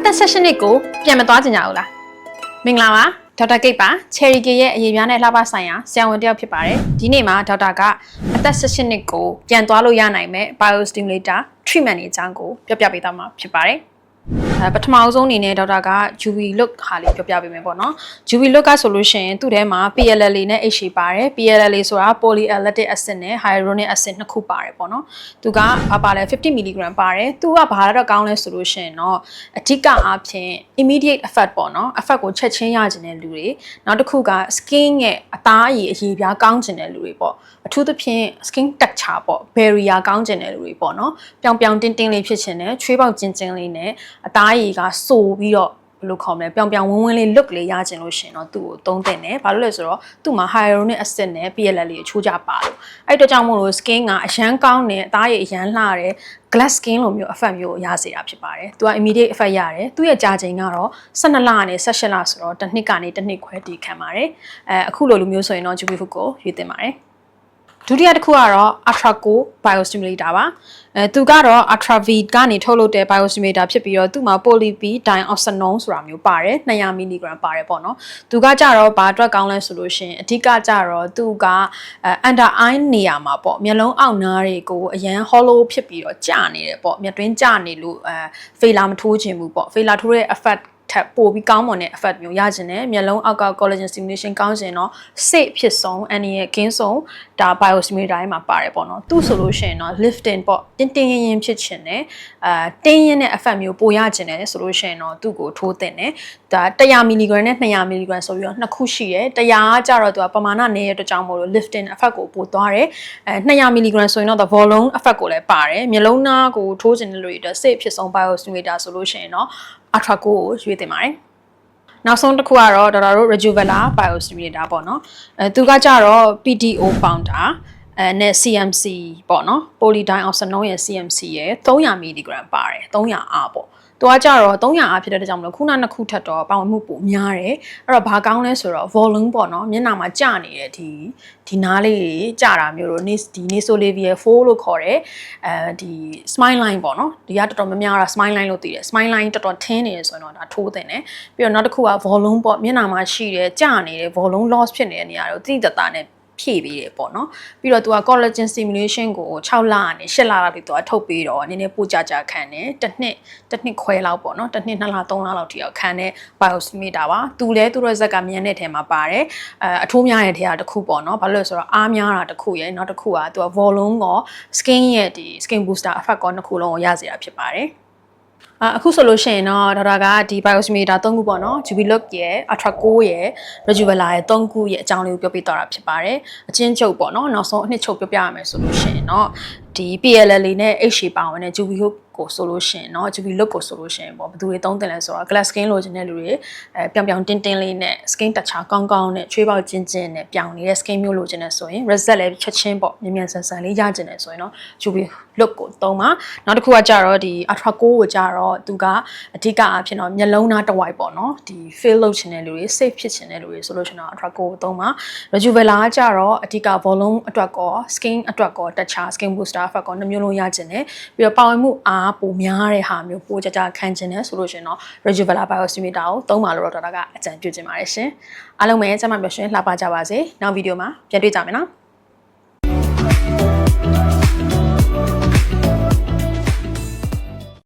သက်16နှစ်ကိုပြန်မသွားကြဘူးလားမင်္ဂလာပါဒေါက်တာကိတ်ပါချယ်ရီကေရဲ့အရေးများနဲ့လှပဆိုင်ရာဆရာဝန်တယောက်ဖြစ်ပါတယ်ဒီနေ့မှာဒေါက်တာကအသက်16နှစ်ကိုပြန်သွားလို့ရနိုင်မဲ့ biostimulator treatment တွေအကြောင်းကိုပြောပြပေးသွားမှာဖြစ်ပါတယ်ပထမအဆုံးအနေနဲ့ဒေါက်တာက UV look ဟာလေးပြောပြပေးမယ်ပေါ့နော် UV look ကဆိုလို့ရှိရင်သူ့ထဲမှာ PLLA နဲ့ HA ပါတယ် PLLA ဆိုတာ polylactic acid နဲ့ hyaluronic acid နှစ်ခုပါတယ်ပေါ့နော်သူကပါလဲ50 mg ပါတယ်သူကဘာတော့ကောင်းလဲဆိုလို့ရှိရင်တော့အဓိကအားဖြင့် immediate effect ပေါ့နော် effect ကိုချက်ချင်းရကျင်တဲ့လူတွေနောက်တစ်ခုက skin ရဲ့အသားအရည်ပြားကောင်းကျင်တဲ့လူတွေပေါ့အထူးသဖြင့် skin texture ပေါ့ barrier ကောင်းကျင်တဲ့လူတွေပေါ့နော်ပြောင်ပြောင်တင်းတင်းလေးဖြစ်ချင်တယ်ချွေးပေါက်ကျင်ကျင်လေးနဲ့အသားရည်ကဆိုပြီးတော့ဘယ်လိုခေါ်မလဲပြောင်ပြောင်ဝန်းဝန်းလေး look လေးရချင်လို့ရှင်တော့သူ့ကိုသုံးသင့်တယ်ဘာလို့လဲဆိုတော့သူ့မှာ hyaluronic acid နဲ့ PLL လေးချိုးကြပါလို့အဲ့တော့ကြောင့်မို့လို့ skin ကအရန်ကောင်းတယ်အသားရည်အရန်လှတယ် glass skin လိုမျိုး effect မျိုးရစေတာဖြစ်ပါတယ်သူက immediate effect ရတယ်သူ့ရဲ့ကြာချိန်ကတော့12လနဲ့18လဆိုတော့တစ်နှစ်ကနေတစ်နှစ်ခွဲတည်ခံပါတယ်အခုလိုလိုမျိုးဆိုရင်တော့ UV Hook ကိုရွေးတင်ပါတယ်ဒုတိယတစ်ခုကတော့ Ultraco biostimulator ပါသူကတော့ Ultrav ကနေထုတ်လုပ်တဲ့ biostimulator ဖြစ်ပြီးတော့သူ့မှာ poly-B dioxanone ဆိုတာမျိုးပါတယ်200 mg ပါတယ်ပေါ့နော်သူကကြတော့ဘာအတွက်ကောင်းလဲဆိုလို့ရှိရင်အဓိကကြတော့သူကunder eye နေရာမှာပေါ့မျက်လုံးအောက်နားတွေကိုအရန် hollow ဖြစ်ပြီးတော့ကျနေတယ်ပေါ့မျက်တွင်းကျနေလို့failure မထိုးခြင်းဘူးပေါ့ failure ထိုးတဲ့ effectထပ်ပို့ပြီးကောင်းမွန်တဲ့ effect မျိုးရကျင်တယ်မျက်လုံးအောက်က collagen stimulation ကောင်းကျင်တော့ safe ဖြစ်ဆုံးအနေနဲ့ကင်းဆုံးဒါ biostimulator တိုင်းမှာပါတယ်ပေါ့နော်သူဆိုလို့ရှိရင်တော့ lifting ပေါ့တင်းတင်းရင်ရင်ဖြစ်ချင်တယ်တင်းရင်တဲ့ effect မျိုးပိုရကျင်တယ်ဆိုလို့ရှိရင်တော့သူ့ကိုထိုးသင့်တယ်ဒါ100 mg နဲ့200 mg ဆိုပြီးတော့နှစ်ခုရှိတယ်100ကကြတော့သူကပမာဏနည်းတဲ့အတွက်ကြောင့်မို့လို့ lifting effect ကိုပိုသွားတယ်200 mg ဆိုရင်တော့ volume effect ကိုလည်းပါတယ်မျက်လုံးသားကိုထိုးကျင်တဲ့လူတွေအတွက် safe ဖြစ်ဆုံး biostimulator ဆိုလို့ရှိရင်တော့Ultraco ကိုရွေးတင်ပါတယ်နောက်ဆုံးတစ်ခုကတော့ဒေါက်တာတို့ Rejuvelar biostimulator ပေါ့နော်သူကကြတော့ PDO powderနဲ့ CMC ပေါ့နော် polydioxanone ရဲ့ CMC ရဲ့300 mg ပါတယ်300R ပေါ့သူကကြတော့300R ဖြစ်တဲ့ကြောင့်မလို့ခုနနှစ်ခုထပ်တော့ပါဝင်မှုပိုများတယ်အဲ့တော့ဘာကောင်းလဲဆိုတော့ volume ပေါ့နော်မျက်နှာမှာကျနေတဲ့ဒီနားလေးတွေကျတာမျိုးတို့ဒီ nasolabial fold လို့ခေါ်တဲ့ဒီ smile line ပေါ့နော်ဒီကတော်တော်များများတော့ smile line လို့သိတယ် smile line တော်တော်ထင်းနေရဆိုရင်တော့ဒါထိုးတင်တယ်ပြီးတော့နောက်တစ်ခုက volume ပေါ့မျက်နှာမှာရှိတဲ့ကျနေတဲ့ volume loss ဖြစ်နေတဲ့နေရာကိုတိတိတတ်တာနဲ့ဖြည့်ပေးတယ်ပေါ့နော်ပြီးတော့သူက collagen stimulation ကို6လကနေ8လလောက်ထိသူကထုတ်ပေးတော့နည်းနည်းပိုကြခံတယ်တစ်နှစ်ခွဲလောက်ပေါ့နော်တစ်နှစ်2လ3လလောက်ထိအောင်ခံတဲ့ biostimulator ပါသူလဲသူတို့ဇက်ကမြန်တဲ့ထဲမှာပါတယ်အထိုးများတဲ့ထဲကတစ်ခုပေါ့နော်ဘာလို့လဲဆိုတော့အားများတာတစ်ခုရယ်နောက်တစ်ခုကသူက volume ကော skin ရဲ့ဒီ skin booster effect ကောနှစ်ခုလုံးကိုရစေတာဖြစ်ပါတယ်အခုဆိုလို့ရှိရင်တော့ဒေါက်တာကဒီ biostimulator 3ခုပေါ့နော် UV Look ရယ် Ultraco ရယ် Rejuvelar ရယ်3ခုရဲ့အကြောင်းလေးကိုပြောပြသွားတာဖြစ်ပါတယ်အချင်းချုပ်ပေါ့နော်နောက်ဆုံးအနှစ်ချုပ်ပြောပြရမယ်ဆိုလို့ရှိရင်တော့ဒီ PLLA နဲ့ HA ပါဝင်တဲ့ UV Hook ကိုဆိုလို့ရှိရင်เนาะ UV Look ကိုဆိုလို့ရှိရင်ပေါ့ဘယ်သူတွေသုံးသင့်လဲဆိုတော့ glass skin လိုချင်တဲ့လူတွေပြောင်ပြောင်တင်းတင်းလေးနဲ့ skin texture ကောင်းကောင်းနဲ့ချွေးပေါက်ကျင်းကျင်းနဲ့ပြောင်နေတဲ့ skin မျိုးလိုချင်တဲ့ဆိုရင် result လည်းချက်ချင်းပေါ့မြန်မြန်ဆန်ဆန်လေးရကျင်တယ်ဆိုရင်တော့ UV Look ကိုသုံးပါနောက်တစ်ခုကကြတော့ဒီ Ultraco ကိုကြတော့သူကအဓိကအဖြစ်တော့မျက်လုံးသားတစ်ဝိုက်ပေါ့နော်ဒီ fill လုပ်ချင်တဲ့လူတွေ safe ဖြစ်ချင်တဲ့လူတွေဆိုလို့ရှိရင်တော့ Ultraco ကိုသုံးပါ Rejuvelar ကကြတော့အဓိက volume အတွက်ကော skin အတွက်ကော texture skin booster effect ကောနှမျိုးလုံးရကျင်တယ်ပြီးတော့ပါဝင်မှုအားပိုများတဲ့ဟာမျိုးပိုကြခံကျင်တယ်ဆိုလို့ရှိရင်တော့ Rejuvelar biostimulator ကိုသုံးပါလို့တော့ဒေါက်တာကအကြံပြုချင်ပါတယ်ရှင်အားလုံးပဲကျမပြောရှင်လှပကြပါစေနောက်ဗီဒီယိုမှာပြန်တွေ့ကြမယ်နော်